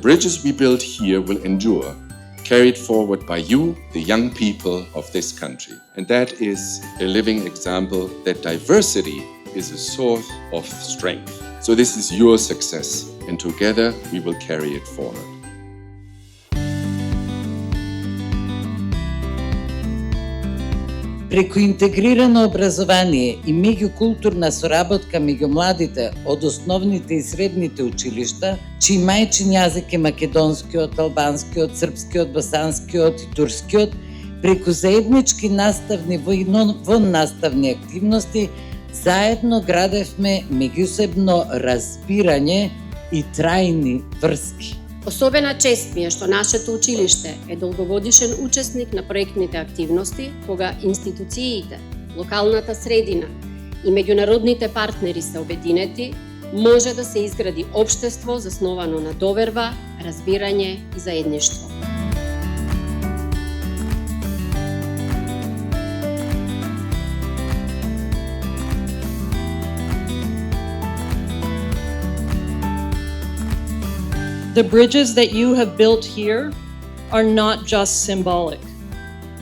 bridges we build here will endure, carried forward by you, the young people of this country. And that is a living example that diversity is a source of strength. So this is your success, and together we will carry it forward. Преку интегрирано образование и меѓукултурна соработка меѓу младите од основните и средните училишта, чиј мајчин јазик е македонскиот, албанскиот, српскиот, босанскиот и турскиот, преку заеднички наставни воннаставни активности, заедно градевме меѓусебно разбирање и трајни врски. Особена чест ми е што нашето училиште е долгогодишен учесник на проектните активности, кога институциите, локалната средина и меѓународните партнери се обединети, може да се изгради општество засновано на доверба, разбирање и заедништво. The bridges that you have built here are not just symbolic.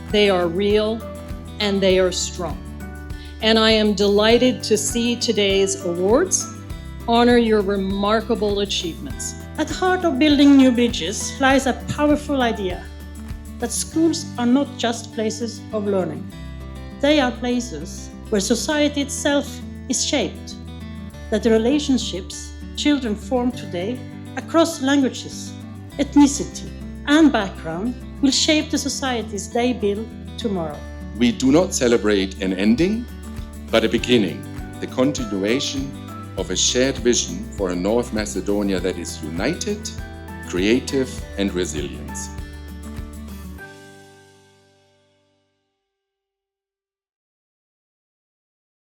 They are real and they are strong. And I am delighted to see today's awards honor your remarkable achievements. At the heart of building new bridges lies a powerful idea that schools are not just places of learning. They are places where society itself is shaped, that the relationships children form today across languages, ethnicity, and background will shape the societies they build tomorrow. We do not celebrate an ending, but a beginning, the continuation of a shared vision for a North Macedonia that is united, creative, and resilient.